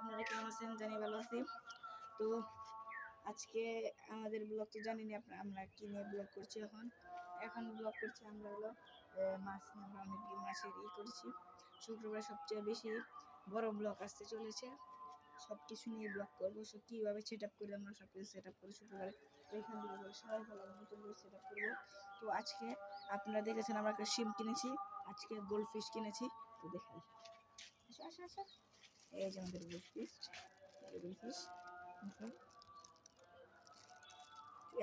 আপনারা কেমন আছেন? জানি ভালো আছি। তো আজকে আমাদের ব্লগ তো জানিনি আমরা কি নিয়ে ব্লগ করছি। এখন ব্লগ করছি আমরা হলো মাছ নিয়ে। আমরা অনেকগুলো মাছের করছি। শুক্রবার সবচেয়ে বেশি বড় ব্লগ আসতে চলেছে। সব কিছু নিয়ে ব্লগ করবো, সব কীভাবে সেট আপ করে আমরা সব কিছু সেট আপ করি শুক্রবারে। তো এখান থেকে সবাই ভালো নতুন করে সেট আপ করবো। তো আজকে আপনারা দেখেছেন আমরা একটা শিম কিনেছি, আজকে গোল্ড ফিশ কিনেছি। তো দেখাই, আসো আসো আসো। এই যে আমাদের গোল্ড ফিশ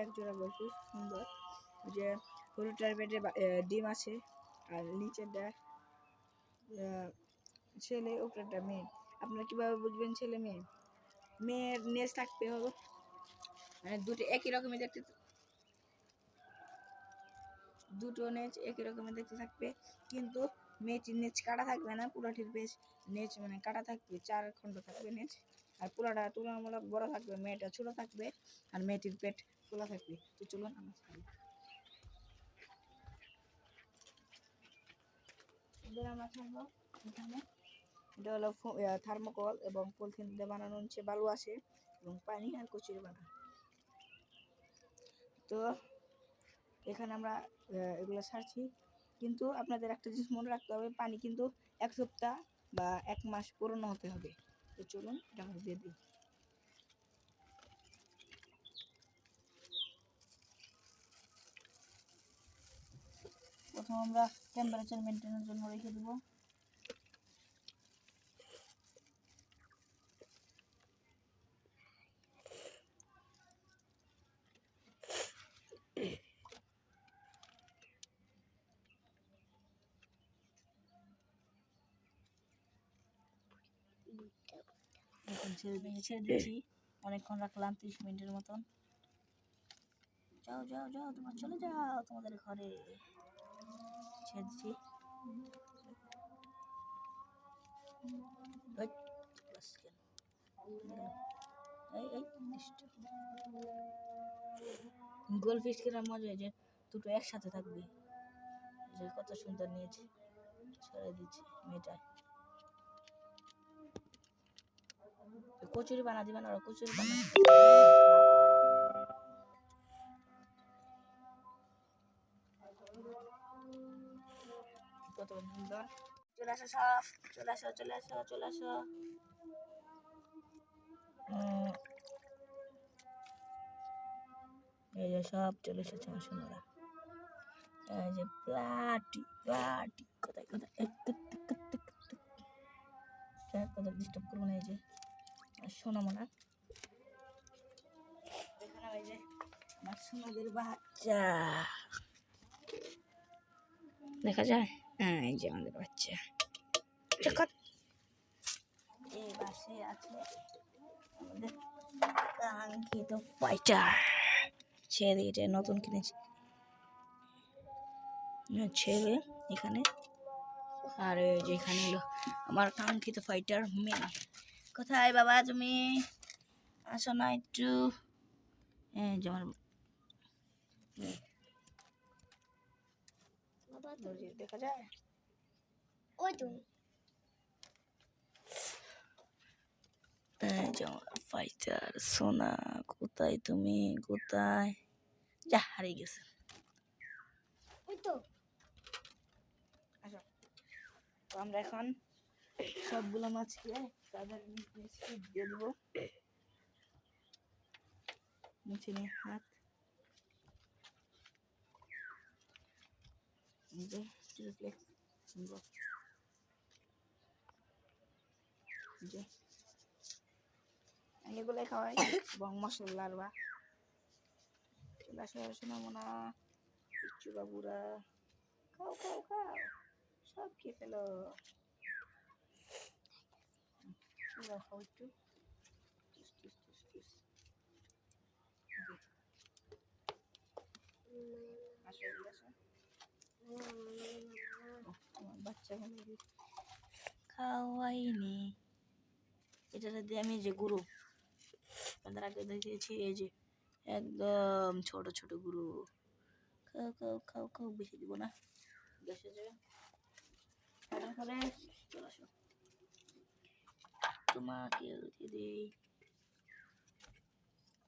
এক জোড়া গোল্ড ফিশ, সুন্দর। যে হলুদটার পেটে ডিম আছে, আর নিচেরটা ছেলে, উপরেরটা মেয়ে। আপনারা কীভাবে বুঝবেন ছেলে মেয়ে? মেয়ের নেজ থাকতে হবে, মানে দুটো একই রকমের দেখতে, দুটো নেজ একই রকমের দেখতে থাকবে, কিন্তু মেয়েটির নেজ কাটা থাকবে না, পুরাটির বেশ নেজ মানে কাটা থাকবে, 4 খণ্ড থাকবে নেজ। আর পুরাটা তুলনামূলক বড় থাকবে, মেয়েটা ছোট থাকবে, আর মেয়েটির পেট খোলা থাকবে। তো চলুন আমরা খাই। আমরা খাবো এখানে। এটা হলো থার্মোকল এবং পলিথিন দিয়ে বানানো হচ্ছে, বালু আছে এবং পানি আর কচুরি বানা। তো এখানে আমরা এগুলো ছাড়ছি, কিন্তু আপনাদের একটা জিনিস মনে রাখতে হবে, পানি কিন্তু 1 সপ্তাহ বা 1 মাস পুরনো হতে হবে। তো চলুন এটা আমরা দিয়ে দিই। প্রথম আমরা টেম্পারেচার মেনটেনের জন্য রেখে দেবো। এখন ছেড়ে দিচ্ছি, অনেকক্ষণ রাখলাম, 30 মিনিটের মতন। যাও যাও যাও, তোমরা চলে যাও তোমাদের ঘরে। ছেড়ে দিচ্ছি। গোল্ড ফিশ কেনার মজা, যে দুটো একসাথে থাকবে, যে কত সুন্দর নিয়েছে। ছেড়ে দিচ্ছি মেয়েটা। কচুরি বানা দিবেন, ওরা কচুরি বানা কত সুন্দর। চলে আসো সব, চলে আসো চলে আসো চলে আসো। এই যে সব চলে এসেছে আমার সোনারা। এই যে প্লাটি প্লাটি, কোথায় কোথায় কোথায় ডিস্টার্ব করবো না। এই যে সোনা মোনা, এখানে এই যে আমার সোনাদের বাচ্চা দেখা যায়। হ্যাঁ, এই যে আমাদের বাচ্চা। এই পাশে আছে আমাদের কাঙ্ক্ষিত ফাইটার ছেলে। এটা নতুন কিনেছি ছেলে এখানে। আর যেখানে হলো আমার কাঙ্ক্ষিত ফাইটার মেয়ে। কোথায় বাবা তুমি? আসো না একটু। যেমন দেখা যায় ওই তো ফাইটার সোনা। কোথায় তুমি? কোথায়? যা, হারিয়ে গেছে। ওই তো। আচ্ছা, তো আমরা এখন সবগুলো মাছকে তাদের দিয়ে দেবো। মুছে নিয়ে হাত, এগুলো খাওয়াই এবং মশলার বা চলে আসো শোনা মোনা, পিচ্চু বাবুরা, খাও খাও খাও, সব খেয়ে ফেলো। খাও একটু। বাচ্চা খাওয়াইনি, এটা দিয়ে আমি যে গুরু আপনাদের আগে দেখিয়েছি, এই যে একদম ছোট ছোট গুরু। খাও খাও খাও খাও, বেশি দিব না, বেশি যাবে। চলে আসো। তো তোমাকেও দিয়ে দেই,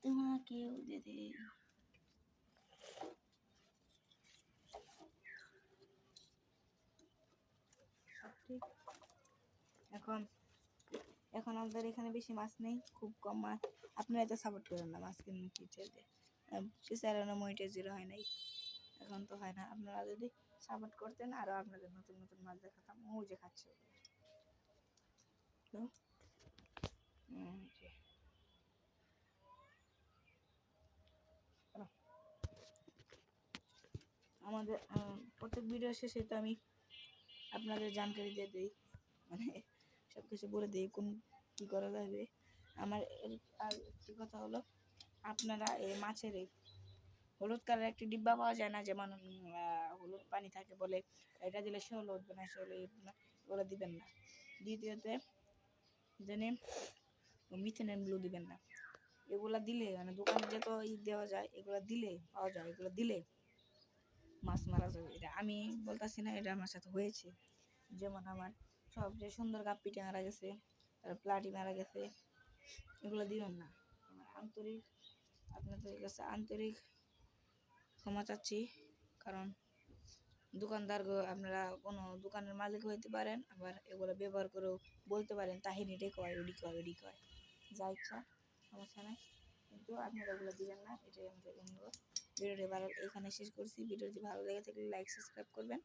তোমাকেও দিয়ে দেই। সব ঠিক। এখন এখন আমাদের এখানে বেশি মাছ নেই, খুব কম মাছ। আপনারা তো সাপোর্ট করেন না মাছ কিনে কি চলবে, চ্যানেলে মনিটাইজের হয় নাই, এখন তো হয় না। আপনারা যদি সাপোর্ট করতেন আরো আপনাদের নতুন নতুন মাছ দেখাতাম। ও যে খাচ্ছে তো আমাদের প্রত্যেক ভিডিও শেষে তো আমি আপনাদের জানকারি দিয়ে দিই, মানে সব কিছু বলে দিই কোন কী করা যাবে। আমার আর একটি কথা হলো, আপনারা এই মাছের এই হলুদ কালার একটি ডিব্বা পাওয়া যায় না, যেমন হলুদ পানি থাকে বলে এটা দিলে সে হলুদ উঠবে না, সে ওগুলো দিবেন না। দ্বিতীয়তে জেনে মিথেনের ব্লু দিবেন না। এগুলা দিলে মানে দোকানে যত দেওয়া যায় এগুলো দিলে পাওয়া যায়, এগুলো দিলে মাছ মারা যাবে। এটা আমি বলতেছি না, এটা আমার সাথে হয়েছে। যেমন আমার সবচেয়ে সুন্দর গাপ্পিটি মারা গেছে, তারপর প্লাটি মারা গেছে, এগুলো দিবেন না। আমার আন্তরিক আপনাদের কাছে আন্তরিক ক্ষমা চাচ্ছি, কারণ দোকানদার আপনারা কোনো দোকানের মালিক হইতে পারেন, আবার এগুলো ব্যবহার করেও বলতে পারেন তাহিনী রে কয় ওডি কয় ওডি কয়, যা ইচ্ছা সমস্যা নাই, কিন্তু আপনারা ওগুলো দিবেন না, এটাই আমাদের অনুরোধ। ভিডিওটি ভালো এখানে শেষ করছি। ভিডিওটি ভালো লেগে থাকলে লাইক সাবস্ক্রাইব করবেন।